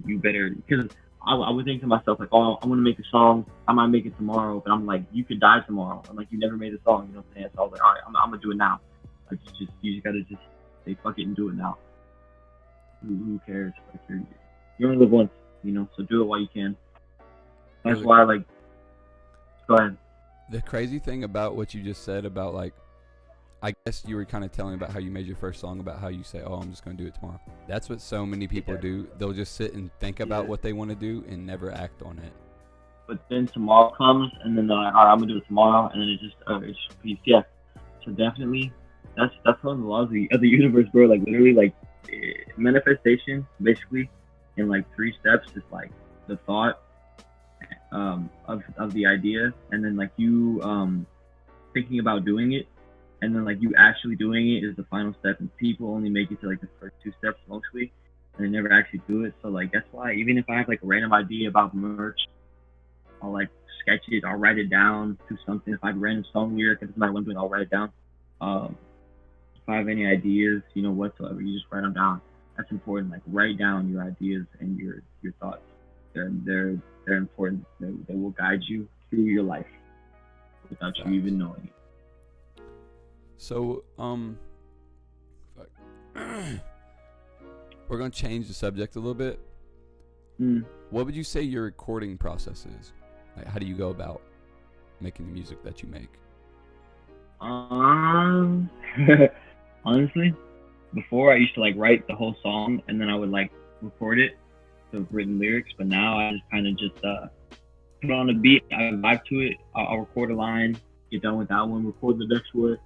you better, because I would think to myself like, oh, I'm gonna make a song. I might make it tomorrow, but I'm like, you could die tomorrow. I'm like, you never made a song. You know what I'm saying? So I was like, all right, I'm gonna do it now. Like you just gotta just say fuck it and do it now. Who cares? Like you only live once, you know. So do it while you can. That's why like. Go ahead. The crazy thing about what you just said about like, I guess you were kind of telling about how you made your first song, about how you say, oh, I'm just going to do it tomorrow. That's what so many people do. They'll just sit and think about what they want to do and never act on it. But then tomorrow comes, and then they're like, all right, I'm going to do it tomorrow, and then it just repeats. Yeah. So definitely, that's one of the laws of the universe, bro. Like literally, like manifestation, basically, in like 3 steps, is like the thought of the idea, and then like you thinking about doing it, and then like you actually doing it is the final step. And people only make it to like the first 2 steps mostly, and they never actually do it. So like that's why even if I have like a random idea about merch, I'll like sketch it, I'll write it down, do something. If I have a random song lyric, it doesn't matter what I'm doing, I'll write it down. If I have any ideas, you know, whatsoever, you just write them down. That's important. Like write down your ideas and your thoughts. They're important. They will guide you through your life without you even knowing it. So, we're gonna change the subject a little bit. What would you say your recording process is? Like, how do you go about making the music that you make? Honestly, before I used to like write the whole song and then I would like record it, so written lyrics. But now I just kind of just put on a beat, I vibe to it. I'll record a line, get done with that one, record the next one,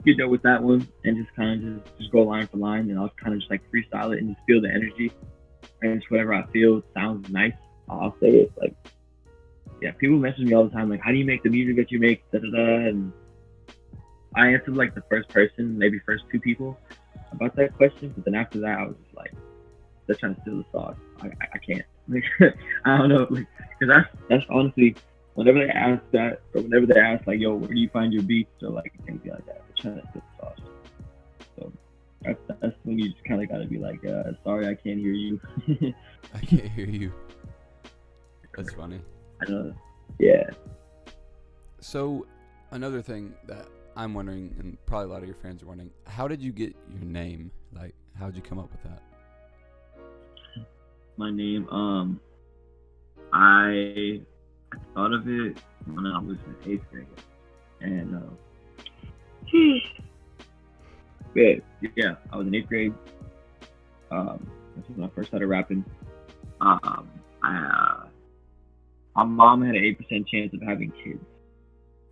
get done with that one, and just kind of just go line for line, and I'll kind of just like freestyle it and just feel the energy, and just whatever I feel sounds nice, I'll say it. Like, yeah, people message me all the time like, how do you make the music that you make, and I answered like the first person, maybe first 2 people about that question, but then after that I was just like, they're trying to steal the sauce. I can't. Like, I don't know, like, because that's honestly, whenever they ask that, or whenever they ask like, yo, where do you find your beats, or like things like that, they're trying to steal the sauce. So that's when you just kind of gotta be like, sorry, I can't hear you. I can't hear you. That's funny. I know. Yeah. So another thing that I'm wondering, and probably a lot of your fans are wondering, how did you get your name? Like, how did you come up with that? My name, I thought of it when I was in 8th grade, and yeah, I was in 8th grade. This was when I first started rapping. My mom had an 8% chance of having kids.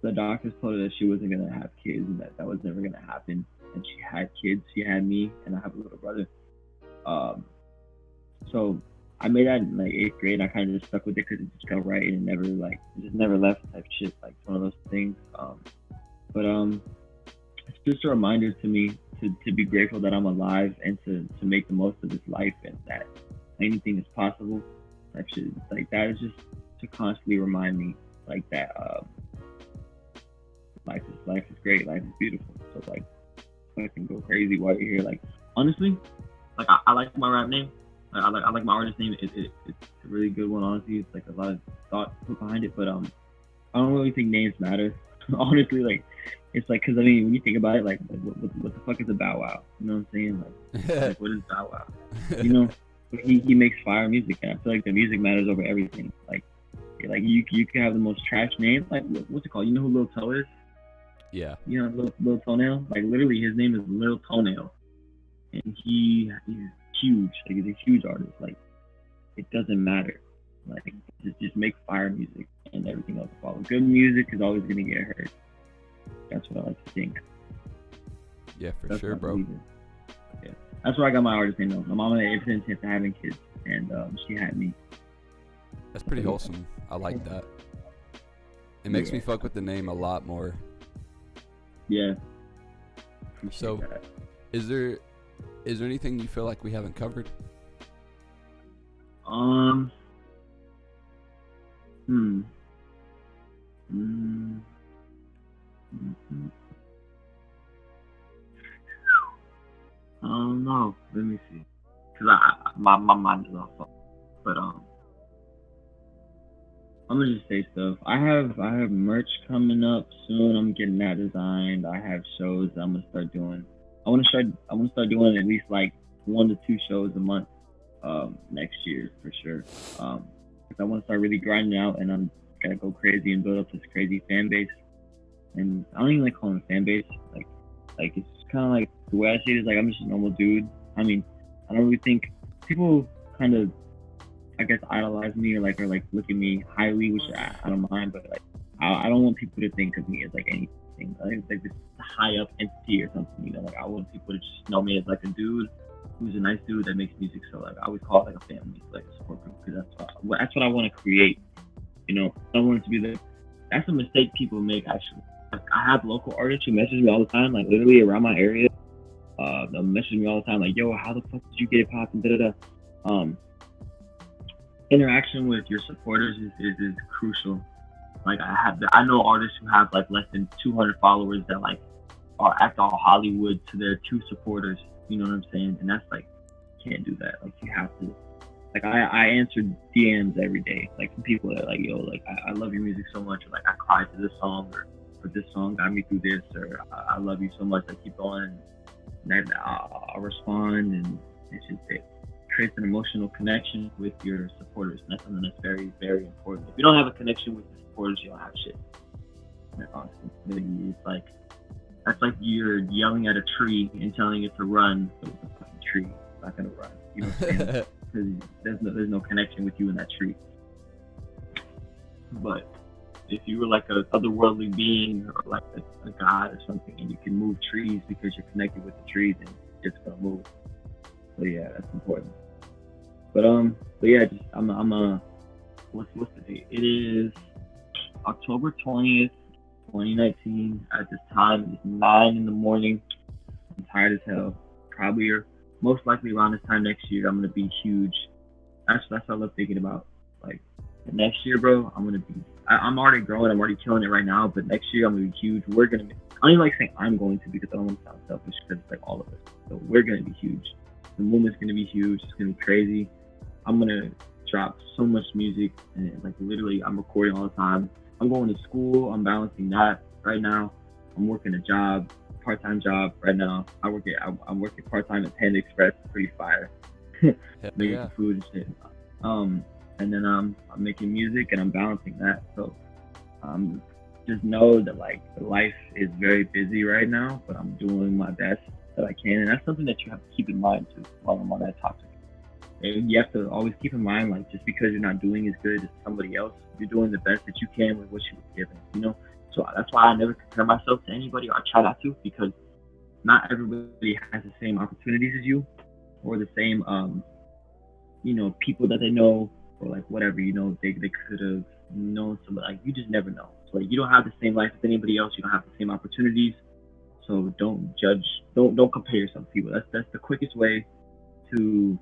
The doctors told her that she wasn't gonna have kids, and that was never gonna happen. And she had kids. She had me, and I have a little brother. So I made that in like 8th grade. I kind of just stuck with it because it just felt right, and it just never left type shit. Like one of those things. But it's just a reminder to me to be grateful that I'm alive, and to make the most of this life, and that anything is possible. That shit, like that is just to constantly remind me like that life is great, life is beautiful. So like I can go crazy while you're here. Like honestly, like I like my rap name. I like my artist name. It's a really good one. Honestly, it's like a lot of thought put behind it. But I don't really think names matter. Honestly, like it's like because I mean when you think about it, like what the fuck is a Bow Wow? You know what I'm saying? Like what is Bow Wow? You know, he makes fire music, and I feel like the music matters over everything. Like you can have the most trash name. Like what's it called? You know who Lil Toe is? Yeah. You know Lil Toenail. Like literally, his name is Lil Toenail, and he's huge. Like he's a huge artist. Like it doesn't matter. Like just make fire music, and everything else will follow. Good music is always gonna get heard. That's what I like to think. Yeah, for sure, bro. Yeah, that's where I got my artist name though. My mama had 8% chance of having kids, and she had me. That's pretty wholesome. I like that. It makes me fuck with the name a lot more. Yeah. So, is there anything you feel like we haven't covered? I don't know. Let me see. Cause my mind is off. But I'm gonna just say stuff. I have merch coming up soon. I'm getting that designed. I have shows that I'm gonna start doing. I want to start doing at least like 1 to 2 shows a month next year for sure. Cause I want to start really grinding out, and I'm gonna go crazy and build up this crazy fan base. And I don't even like calling it fan base. Like it's kind of like the way I see it is like I'm just a normal dude. I mean, I don't really think people kind of, I guess, idolize me or like look at me highly, which I don't mind, but like I don't want people to think of me as like anything. I think it's like this high up entity or something, you know. Like I want people to just know me as like a dude who's a nice dude that makes music. So like I always call it like a family, like a support group, because that's what I want to create. You know, I don't want it to be that's a mistake people make actually. Like I have local artists who message me all the time, like literally around my area. They'll message me all the time, like, "Yo, how the fuck did you get it popping?" Da da da. Interaction with your supporters is crucial. Like I know artists who have like less than 200 followers that like are act all Hollywood to their 2 supporters. You know what I'm saying? And that's like, you can't do that. Like you have to. Like I answer DMs every day, like from people that are like, "Yo, like I love your music so much," or like I cried to this song, or this song got me through this, or I love you so much, I keep going. And I'll respond, and it creates an emotional connection with your supporters, and that's something that's very, very important. If you don't have a connection with your supporters, you don't have shit. Honestly, it's like that's like you're yelling at a tree and telling it to run, but it's a fucking tree. It's not gonna run. You know what I'm saying? Because there's no connection with you in that tree. But if you were like a otherworldly being or like a god or something, and you can move trees because you're connected with the trees, and it's gonna move. So yeah, that's important. But yeah, just I'm what's the date? It is October 20th, 2019. At this time, it's 9 in the morning. I'm tired as hell. Probably or most likely around this time next year, I'm gonna be huge. That's what I love thinking about. Like next year, bro, I'm gonna be. I'm already growing. I'm already killing it right now. But next year, I'm gonna be huge. We're gonna be. I don't even like saying I'm going to, because I don't want to sound selfish, because it's like all of us. So we're gonna be huge. The movement's gonna be huge. It's gonna be crazy. I'm gonna drop so much music, and like literally, I'm recording all the time. I'm going to school. I'm balancing that right now. I'm working a job, part-time job right now. I'm working part-time at Panda Express. Pretty fire. Making food and shit. And then I'm making music, and I'm balancing that. So just know that like life is very busy right now, but I'm doing my best that I can, and that's something that you have to keep in mind too while I'm on that topic. And you have to always keep in mind, like, just because you're not doing as good as somebody else, you're doing the best that you can with what you were given, you know. So that's why I never compare myself to anybody, or I try not to, because not everybody has the same opportunities as you, or the same you know, people that they know, or like whatever, you know, they could have known somebody. Like, you just never know. So like, you don't have the same life as anybody else. You don't have the same opportunities. So don't judge. Don't compare yourself to people. That's the quickest way to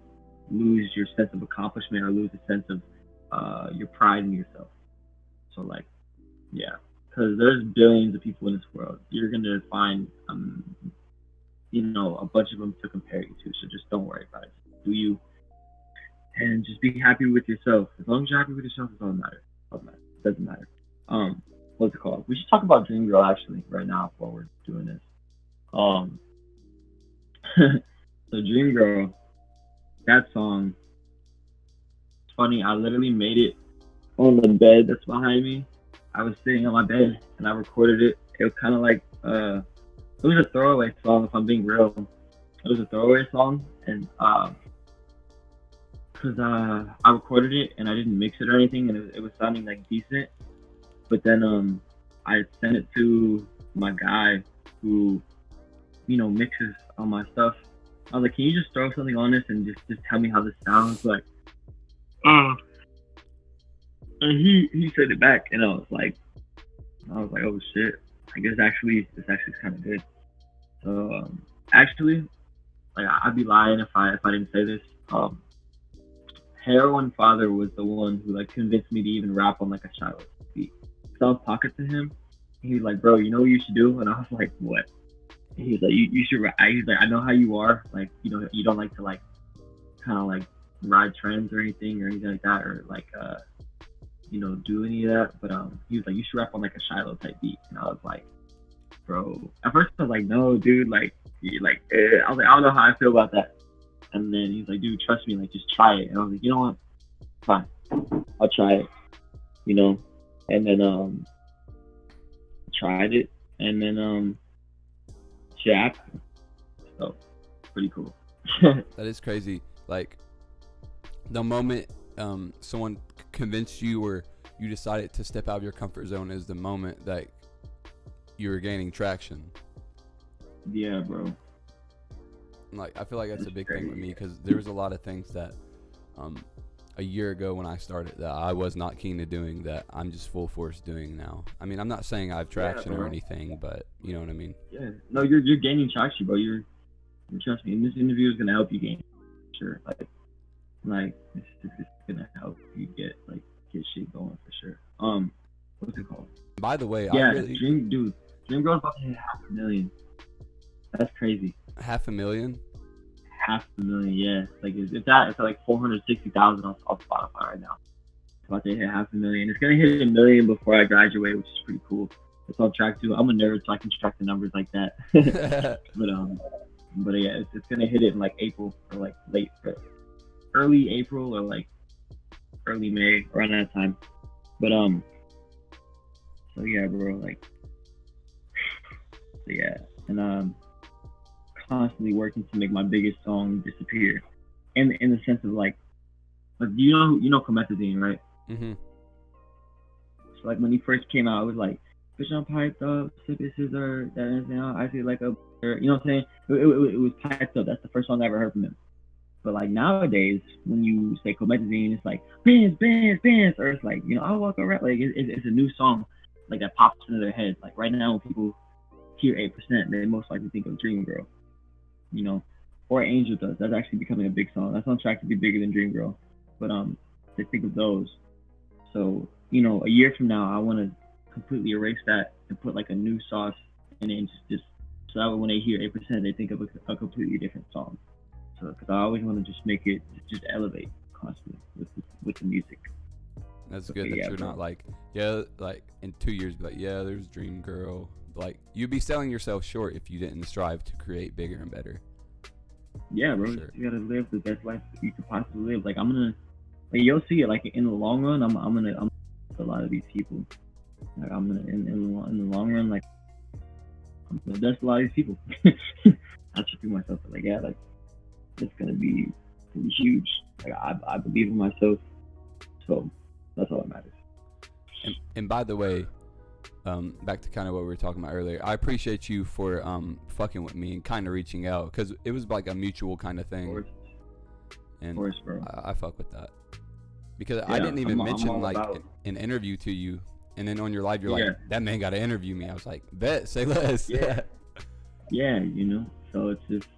lose your sense of accomplishment, or lose a sense of your pride in yourself. So like, yeah, because there's billions of people in this world. You're gonna find a bunch of them to compare you to. So just don't worry about it. Do you, and just be happy with yourself. As long as you're happy with yourself, it doesn't matter. It doesn't matter. What's it called? We should talk about Dream Girl actually right now while we're doing this. Um, so Dream Girl, that song. It's funny. I literally made it on the bed that's behind me. I was sitting on my bed and I recorded it. It was kind of like it was a throwaway song. If I'm being real, it was a throwaway song, and because I recorded it and I didn't mix it or anything, and it was sounding like decent. But then I sent it to my guy who mixes all my stuff. I was like, can you just throw something on this and just tell me how this sounds like? And he said it back, and I was like, oh shit, I guess this actually kind of good. So actually, like I'd be lying if I didn't say this. Heroin Father was the one who like convinced me to even rap on like a Shiloh beat. So I was talking to him, and he was like, bro, you know what you should do? And I was like, what? And he was like, you should rap. He's like, I know how you are, like you don't like to like kind of like ride trends or anything like that, or like do any of that. But he was like, you should rap on like a Shiloh type beat. And I was like, bro, at first I was like, no, dude, like I was like, I don't know how I feel about that. And then he's like, dude, trust me, like just try it. And I was like, you know what, fine, I'll try it, and then tried it, and then shit happened. So pretty cool. That is crazy. Like the moment someone convinced you or you decided to step out of your comfort zone is the moment that you were gaining traction. Yeah, bro. Like I feel like that's a big thing with me, because there was a lot of things that a year ago when I started that I was not keen to doing that I'm just full force doing now. I mean, I'm not saying I have traction or anything, but you know what I mean. Yeah, no, you're gaining traction, bro. You're trust me. And this interview is gonna help you gain. Sure, like it's gonna help you get shit going for sure. What's it called? By the way, yeah, Dream Girl's about to hit 500,000. That's crazy. 500,000? 500,000, yeah. Like it's at like 460,000 on Spotify right now. It's about to hit 500,000. It's gonna hit 1 million before I graduate, which is pretty cool. It's on track to. I'm a nerd, so I can track the numbers like that. But yeah, it's gonna hit it in like April or like early April or like early May, around that time. But so yeah, bro, like, so yeah, and constantly working to make my biggest song disappear, in the sense of like you know Comethazine, right? Mm-hmm. So like when he first came out, it was like, bitch, I'm piped up, sipping scissor, that and that. I feel like you know what I'm saying? It was piped up. That's the first song I ever heard from him. But like nowadays, when you say Comethazine, it's like Benz, or it's like, I walk around, like it's a new song like that pops into their head. Like right now, when people hear 8%, they most likely think of Dream Girl, or Angel Dust. That's actually becoming a big song. That's on track to be bigger than Dream Girl. But they think of those. So a year from now, I want to completely erase that and put like a new sauce, and then just so that when they hear 8%, they think of a completely different song. So because I always want to just make it just elevate constantly with the music. That's good that you're not like in 2 years be like, yeah, there's Dream Girl. Like you'd be selling yourself short if you didn't strive to create bigger and better. Yeah, bro. Sure. You gotta live the best life you could possibly live. Like you'll see it. Like in the long run, I'm gonna a lot of these people. Like I'm gonna in the long run, like I'm gonna dust a lot of these people. I should do myself like, yeah, like it's gonna be huge. Like I believe in myself, so that's all that matters. And by the way, back to kind of what we were talking about earlier, I appreciate you for fucking with me and kind of reaching out, because it was like a mutual kind of thing. Of course, bro. I fuck with that, because I didn't even mention like an interview to you, and then on your live you're like, that man got to interview me. I was like, bet, say less. Yeah. Yeah, so it's just,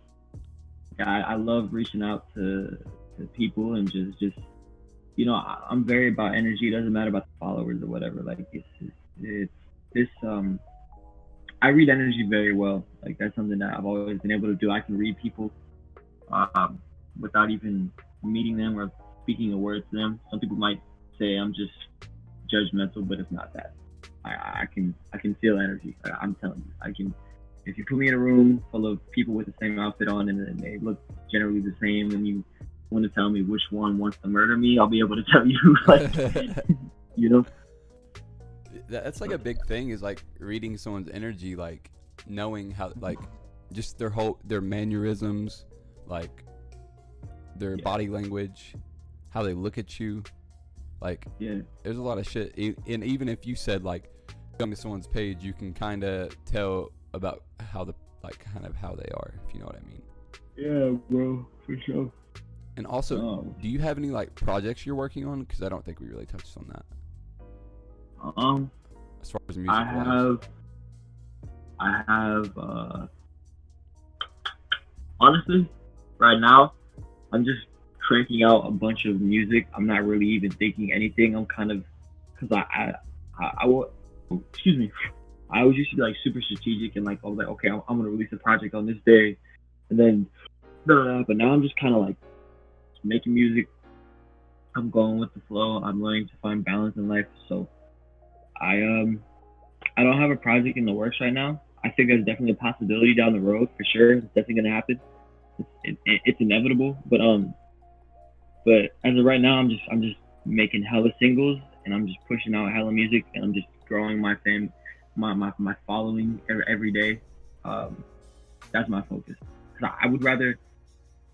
I love reaching out to people and just I'm very about energy. It doesn't matter about the followers or whatever. Like it's this I read energy very well. Like that's something that I've always been able to do. I can read people um, without even meeting them or speaking a word to them. Some people might say I'm just judgmental, but it's not that. I can feel energy. I'm telling you, I can. If you put me in a room full of people with the same outfit on and they look generally the same, and you want to tell me which one wants to murder me, I'll be able to tell you. Like, you know. That's like a big thing, is like reading someone's energy, like knowing how, like, just their mannerisms, like their body language, how they look at you. Like, there's a lot of shit. And even if you said, like, going to someone's page, you can kind of tell about how kind of how they are, if you know what I mean. Yeah, bro, for sure. And also, do you have any, like, projects you're working on? Because I don't think we really touched on that. As far as music I have honestly, right now, I'm just cranking out a bunch of music. I'm not really even thinking anything. I'm kind of, because I will, excuse me, I always used to be like super strategic and like I was like, okay, I'm gonna release a project on this day, and then, but now I'm just kind of like making music. I'm going with the flow. I'm learning to find balance in life. So I don't have a project in the works right now. I think there's definitely a possibility down the road for sure. It's definitely gonna happen. It's inevitable, but as of right now, I'm just making hella singles and I'm just pushing out hella music and I'm just growing my my following every day. That's my focus. Cause I would rather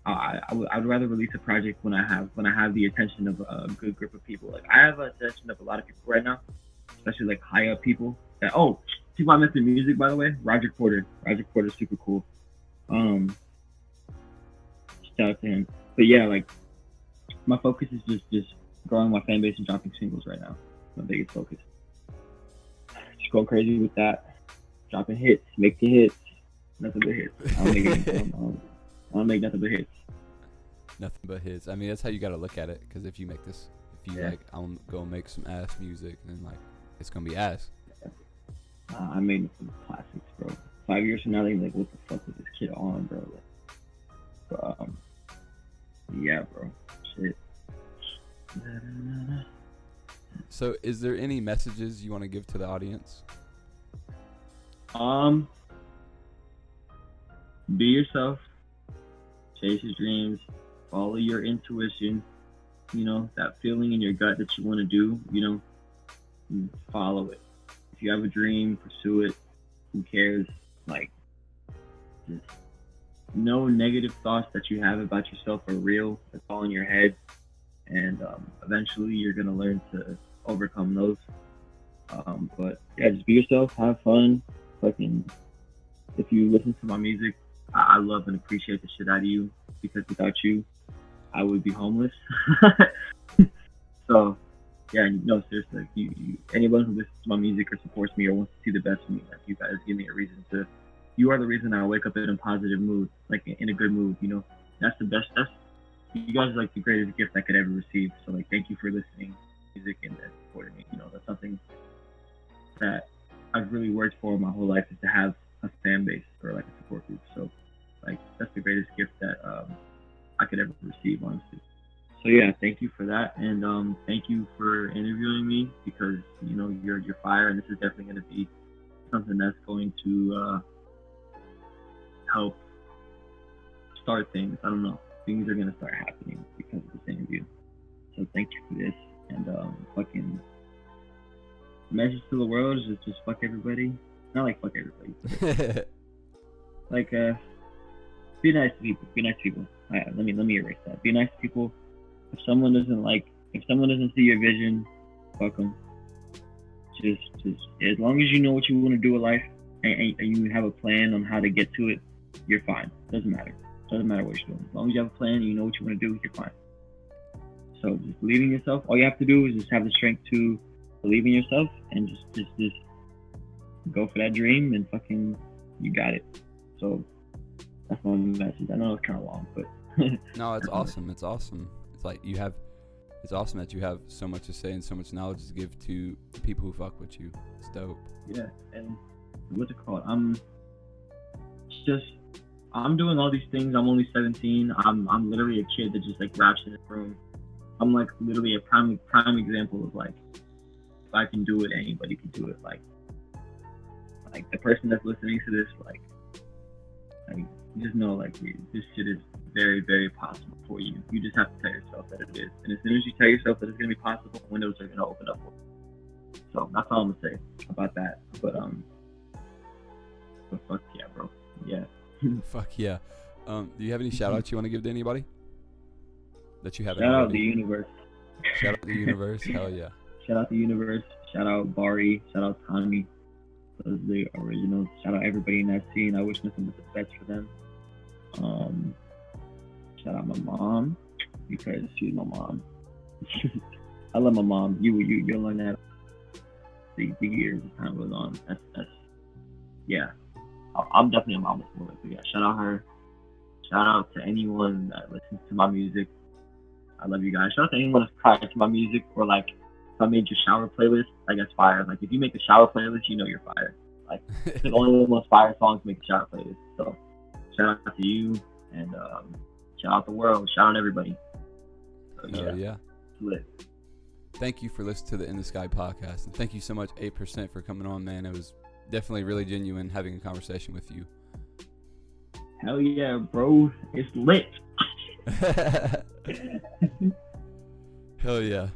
I'd rather release a project when I have the attention of a good group of people. Like I have the attention of a lot of people right now, especially like high up people. That people I mentioned music, by the way. Roger Porter's super cool. Shout out to him. But yeah, like my focus is just growing my fan base and dropping singles right now. My biggest focus. Just going crazy with that. Dropping hits, make the hits. Nothing but hits. I don't make nothing but hits. Nothing but hits. I mean, that's how you gotta look at it. Because if you like, I'm gonna make some ass music, then like, it's gonna be ass. I made some classics, bro. 5 years from now, they're like, what the fuck was this kid on, bro? Like, yeah, bro. Shit. So, is there any messages you want to give to the audience? Be yourself. Chase your dreams. Follow your intuition. You know, that feeling in your gut that you want to do, you know, follow it. If you have a dream, pursue it. Who cares? Like, just no negative thoughts that you have about yourself are real. It's all in your head. And eventually you're going to learn to overcome those. But yeah, just be yourself, have fun. Fucking, if you listen to my music, I love and appreciate the shit out of you, because without you, I would be homeless. So, yeah, no, seriously, like anyone who listens to my music or supports me or wants to see the best of me, like you guys give me a reason to. You are the reason I wake up in a positive mood, like in a good mood. You know, that's the best. You guys are like the greatest gift I could ever receive. So like, thank you for listening to music and supporting me. You know, that's something that I've really worked for my whole life, is to have a fan base or like a support group. So like, that's the greatest gift that I could ever receive, honestly. So yeah, thank you for that, and thank you for interviewing me, because you know you're fire, and this is definitely going to be something that's going to help start things. I don't know, things are going to start happening because of this interview. So thank you for this, and fucking message to the world is just fuck everybody. Not like fuck everybody. Like be nice to people. Be nice to people. All right, let me erase that. Be nice to people. If someone doesn't see your vision, fuck them. Just as long as you know what you want to do with life, and you have a plan on how to get to it, you're fine. Doesn't matter what you're doing. As long as you have a plan and you know what you want to do, you're fine. So just believe in yourself. All you have to do is just have the strength to believe in yourself and just go for that dream, and fucking you got it. So that's my message. I know it's kind of long, but no, it's awesome. It's awesome. It's like you have it's awesome that you have so much to say and so much knowledge to give to the people who fuck with you. It's dope. Yeah, and what's it called? I'm doing all these things. I'm only 17. I'm literally a kid that just like raps in his room. I'm like literally a prime example of like, if I can do it, anybody can do it. Like the person that's listening to this, like just know like this shit is very, very possible for you. You just have to tell yourself that it is. And as soon as you tell yourself that it's gonna be possible, windows are gonna open up for you. So that's all I'm gonna say about that. But fuck yeah, bro. Yeah. Fuck yeah. Do you have any shout outs you want to give to anybody that you haven't? Shout out the universe. Shout out the universe. Hell yeah. Shout out the universe. Shout out Bari. Shout out Tommy. Those are the originals. Shout out everybody in that scene. I wish nothing but the best for them. Shout out my mom because she's my mom. I love my mom. You'll learn that the years as time goes on. That's yeah. I'm definitely a mama's boy. But yeah, shout out her. Shout out to anyone that listens to my music. I love you guys. Shout out to anyone that's cried to my music, or like if I made your shower playlist, like that's fire. Like if you make the shower playlist, you know you're fired. Like the only most fire songs make the shower playlist. So shout out to you, and shout out the world. Shout out everybody. So, yeah. Lit. Thank you for listening to the In the Sky podcast, and thank you so much 8% for coming on, man. It was definitely really genuine having a conversation with you. Hell yeah, bro. It's lit. Hell yeah.